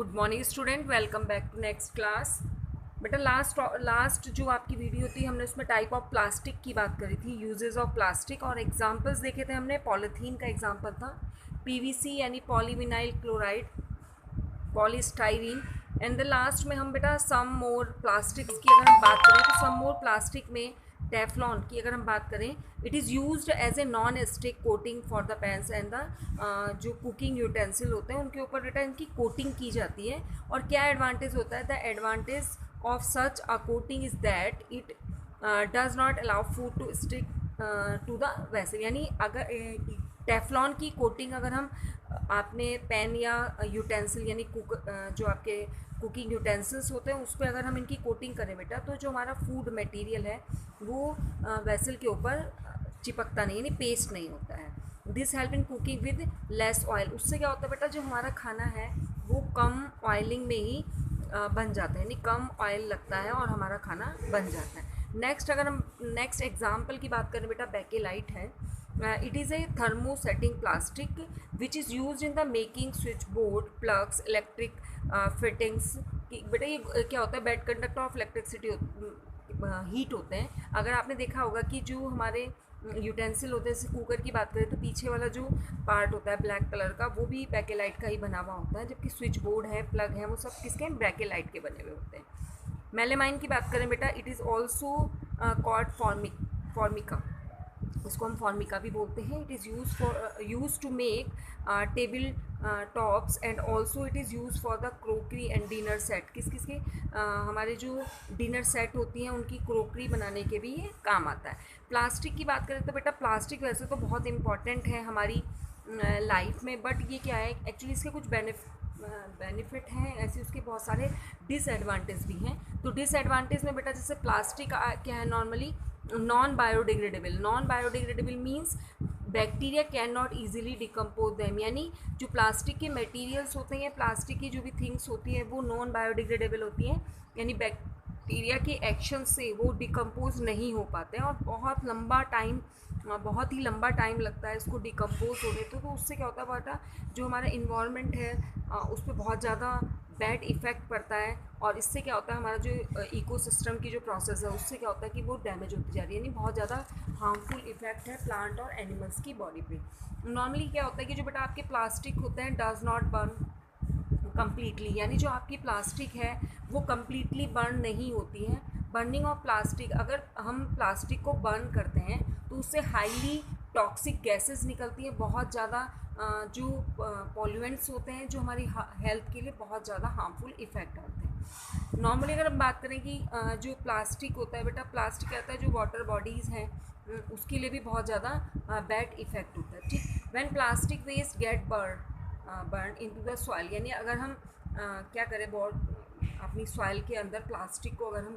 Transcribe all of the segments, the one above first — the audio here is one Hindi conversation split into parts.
Good morning student, welcome back to next class. बेटा लास्ट जो आपकी वीडियो थी हमने उसमें टाइप ऑफ प्लास्टिक की बात करी थी, यूजेस ऑफ प्लास्टिक, और एग्जांपल्स देखे थे हमने। पॉलीथीन का एग्जांपल था, पीवीसी यानी polyvinyl chloride, polystyrene, and the last में हम बेटा सम मोर प्लास्टिक्स की अगर हम बात करें तो सम मोर प्लास्टिक में टेफ्लॉन की अगर हम बात करें, it is used as a non stick coating for the pans and the जो कुकिंग यूटेंसिल होते हैं उनके ऊपर बेटा इनकी कोटिंग की जाती है। और क्या एडवांटेज होता है? The advantage of such a coating is that it does not allow food to stick to the vessel. यानी अगर टेफ्लॉन की कोटिंग अगर हम आपने पैन या यूटेंसिल यानी जो आपके कुकिंग यूटेंसिल्स होते हैं उस पर अगर हम इनकी कोटिंग करें बेटा, तो जो हमारा फूड मटेरियल है वो वेसल के ऊपर चिपकता नहीं, यानी पेस्ट नहीं होता है। This help in cooking with less oil. उससे क्या होता है बेटा, जो हमारा खाना है वो कम ऑयलिंग में ही बन जाता है, यानी कम ऑयल लगता है और हमारा खाना बन जाता है। नेक्स्ट अगर हम नेक्स्ट एग्जाम्पल की बात करें बेटा, बेकेलाइट है। It is a thermosetting plastic which is use in the making switch board, plugs, electric fittings. बेटा ये क्या होता है? Bad conductor of electricity heat होते हैं। अगर आपने देखा होगा कि जो हमारे यूटेंसिल होते हैं, जैसे कुकर की बात करें तो पीछे वाला जो पार्ट होता है ब्लैक कलर का वो भी बेकेलाइट का ही बना हुआ होता है, जबकि स्विच बोर्ड है, प्लग है, वो सब किसके हैं? बेकेलाइट के बने हुए होते हैं। मेलेमाइन की बात करें बेटा, it is also called Formica, इसको हम फॉर्मिका भी बोलते हैं। It is use to make table tops and also it is use for the crockery and dinner set. किस किस के हमारे जो डिनर सेट होती हैं उनकी क्रोकरी बनाने के भी ये काम आता है। प्लास्टिक की बात करें तो बेटा प्लास्टिक वैसे तो बहुत इंपॉर्टेंट है हमारी लाइफ में, बट ये क्या है एक्चुअली इसके कुछ बेनिफिट हैं, ऐसे उसके बहुत सारे डिसएडवांटेज भी हैं। तो डिसएडवांटेज में बेटा जैसे प्लास्टिक क्या है normally non biodegradable. Non biodegradable means bacteria can not easily decompose them, यानी जो प्लास्टिक के मटेरियल्स होते हैं, प्लास्टिक की जो भी थिंग्स होती हैं वो नॉन बायोडिग्रेडेबल होती हैं, यानी बैक्टीरिया के एक्शन से वो डिकम्पोज नहीं हो पाते हैं और बहुत ही लंबा टाइम लगता है इसको डिकम्पोज होने। तो उससे क्या होता है बेटा, जो हमारा इन्वायरमेंट है उस पर बहुत ज़्यादा बैड इफ़ेक्ट पड़ता है, और इससे क्या होता है हमारा जो इकोसिस्टम की जो प्रोसेस है उससे क्या होता है कि वो डैमेज होती जा रही है, यानी बहुत ज़्यादा हार्मफुल इफेक्ट है प्लांट और एनिमल्स की बॉडी पे। नॉर्मली क्या होता है कि जो बेटा आपके प्लास्टिक होते हैं डज नॉट बर्न कम्प्लीटली, यानी जो आपकी प्लास्टिक है वो कम्प्लीटली बर्न नहीं होती है। बर्निंग ऑफ प्लास्टिक, अगर हम प्लास्टिक को बर्न करते हैं तो उससे हाईली टॉक्सिक गैसेस निकलती हैं, बहुत ज़्यादा जो पॉल्यूएंट्स होते हैं जो हमारी हेल्थ के लिए बहुत ज़्यादा हार्मफुल इफ़ेक्ट आते हैं। नॉर्मली अगर हम बात करें कि जो प्लास्टिक होता है बेटा, प्लास्टिक कहता है जो वाटर बॉडीज़ हैं उसके लिए भी बहुत ज़्यादा बैड इफ़ेक्ट होता है। ठीक, when plastic waste get burn into the soil, यानी अगर हम क्या करें अपनी सॉइल के अंदर प्लास्टिक को अगर हम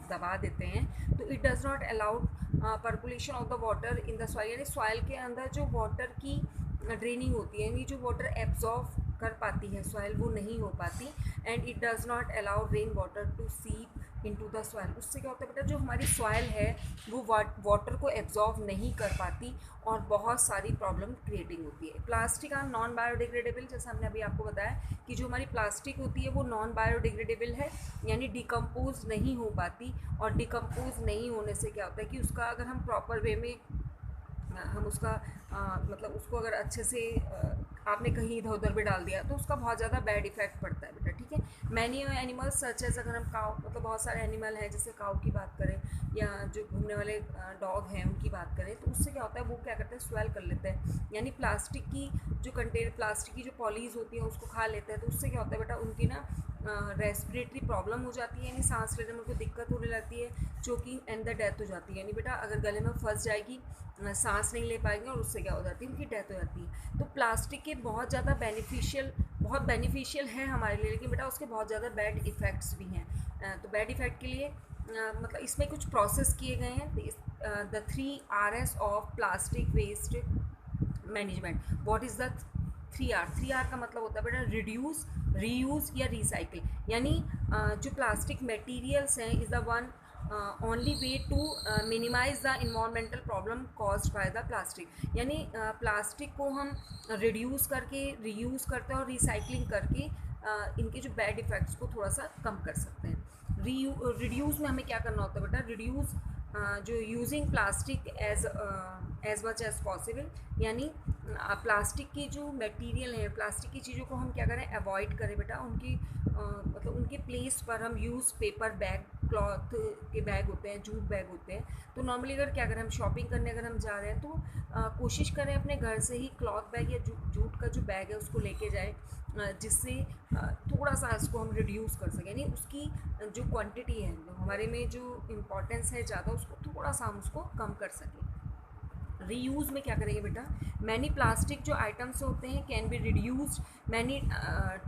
दबा देते हैं तो it does not allow percolation of the water in the soil, यानी सॉइल के अंदर जो वाटर की ड्रेनिंग होती है, यानी जो वाटर एब्जॉर्व कर पाती है सॉइल वो नहीं हो पाती, and it does not allow rain water to seep into the soil. उससे क्या होता है बेटा, जो हमारी सॉइल है वो वाटर को एब्जॉर्व नहीं कर पाती और बहुत सारी प्रॉब्लम क्रिएटिंग होती है। प्लास्टिक आर नॉन बायोडिग्रेडेबल, जैसा हमने अभी आपको बताया कि जो हमारी प्लास्टिक होती है वो नॉन बायोडिग्रेडेबल है, यानी डिकम्पोज नहीं हो पाती, और डिकम्पोज नहीं होने से क्या होता है कि उसका अगर हम प्रॉपर वे में हम उसका मतलब उसको अगर अच्छे से आपने कहीं इधर उधर भी डाल दिया तो उसका बहुत ज़्यादा बैड इफेक्ट पड़ता है बेटा। ठीक है, मैनी एनिमल्स सच एज, अगर हम काऊ मतलब बहुत सारे एनिमल हैं जैसे काऊ की बात करें या जो घूमने वाले डॉग हैं उनकी बात करें, तो उससे क्या होता है वो क्या करते हैं स्वेल कर लेते हैं, यानी प्लास्टिक की जो कंटेनर प्लास्टिक की जो पॉलीज होती है उसको खा लेते हैं। तो उससे क्या होता है बेटा उनकी ना रेस्पिरेटरी प्रॉब्लम हो जाती है, यानी सांस लेने में उनको दिक्कत होने लगती है, चोकिंग एंड द डेथ हो जाती है, यानी बेटा अगर गले में फंस जाएगी सांस नहीं ले पाएंगे और उससे क्या हो जाती है उनकी डेथ हो जाती है। तो प्लास्टिक के बहुत ज़्यादा बहुत बेनिफिशियल है हमारे लिए, लेकिन बेटा उसके बहुत ज़्यादा बैड इफ़ेक्ट्स भी हैं। तो बैड इफ़ेक्ट के लिए मतलब इसमें कुछ प्रोसेस किए गए हैं। The 3 Rs of plastic waste management. What is the 3R? 3R का मतलब होता है बेटा रिड्यूस, रीयूज़ या रिसाइकिल, यानी जो प्लास्टिक मटेरियल्स हैं is the one only way to minimize the environmental problem caused by the plastic. यानी प्लास्टिक को हम रिड्यूस करके रीयूज़ करते हैं और रिसाइकलिंग करके इनके जो बैड इफ़ेक्ट्स को थोड़ा सा कम कर सकते हैं। रिड्यूस में हमें क्या करना होता है बेटा, रिड्यूस जो using plastic as much as possible, यानी प्लास्टिक की जो मटेरियल है, प्लास्टिक की चीज़ों को हम क्या करें, अवॉइड करें बेटा। उनकी मतलब उनके प्लेस पर हम यूज़ पेपर बैग, क्लॉथ के बैग होते हैं, जूट बैग होते हैं। तो नॉर्मली अगर क्या करें, हम शॉपिंग करने अगर हम जा रहे हैं तो कोशिश करें अपने घर से ही क्लॉथ बैग या जूट का जो बैग है उसको लेके जाएं, जिससे थोड़ा सा इसको हम रिड्यूस कर सकें। यानी उसकी जो क्वांटिटी है, हमारे में जो इम्पोर्टेंस है ज़्यादा, उसको थोड़ा सा हम उसको कम कर सकें। रीयूज़ में क्या करेंगे बेटा, मैनी प्लास्टिक जो आइटम्स होते हैं can be reduced many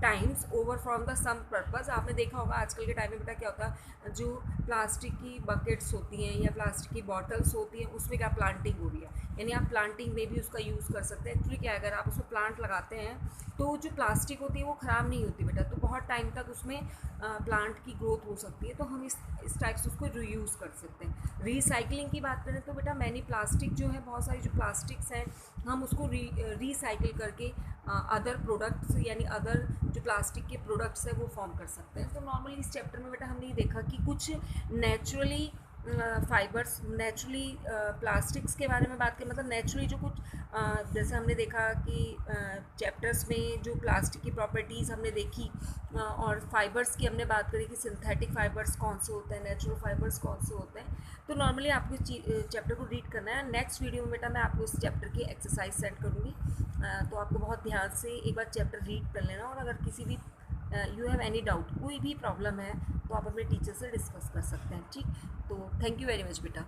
times over from the same purpose. आपने देखा होगा आजकल के टाइम में बेटा क्या होता है, जो प्लास्टिक की बकेट्स होती हैं या प्लास्टिक की बॉटल्स होती हैं उसमें क्या प्लांटिंग हो रही है, यानी आप प्लांटिंग में भी उसका यूज़ कर सकते हैं। एक्चुअली क्या है, अगर आप उसमें प्लांट लगाते हैं तो जो प्लास्टिक होती है वो ख़राब नहीं होती बेटा, तो बहुत टाइम तक उसमें प्लांट की ग्रोथ हो सकती है। तो हम इस टाइप से उसको रीयूज़ कर सकते हैं। रिसाइकलिंग की बात करें तो बेटा मैनी प्लास्टिक जो है, बहुत सारी जो प्लास्टिक्स हैं हम उसको रिसाइकिल करके अदर प्रोडक्ट्स यानी अदर जो प्लास्टिक के प्रोडक्ट्स हैं वो फॉर्म कर सकते हैं। तो नॉर्मली इस चैप्टर में बेटा हमने ये देखा कि कुछ नेचुरली फाइबर्स, नेचुरली प्लास्टिक्स के बारे में बात करें, मतलब नेचुरली जो कुछ जैसे हमने देखा कि चैप्टर्स में जो प्लास्टिक की प्रॉपर्टीज़ हमने देखी, और फाइबर्स की हमने बात करी कि सिंथेटिक फाइबर्स कौन से होते हैं, नेचुरल फाइबर्स कौन से होते हैं। तो नॉर्मली आपको इस चैप्टर को रीड करना है। नेक्स्ट वीडियो में बेटा मैं आपको इस चैप्टर की एक्सरसाइज सेंड करूँगी, तो आपको बहुत ध्यान से एक बार चैप्टर रीड कर लेना, और अगर किसी भी यू हैव एनी डाउट, कोई भी प्रॉब्लम है तो आप अपने टीचर से डिस्कस कर सकते हैं। ठीक, तो थैंक यू वेरी मच बेटा।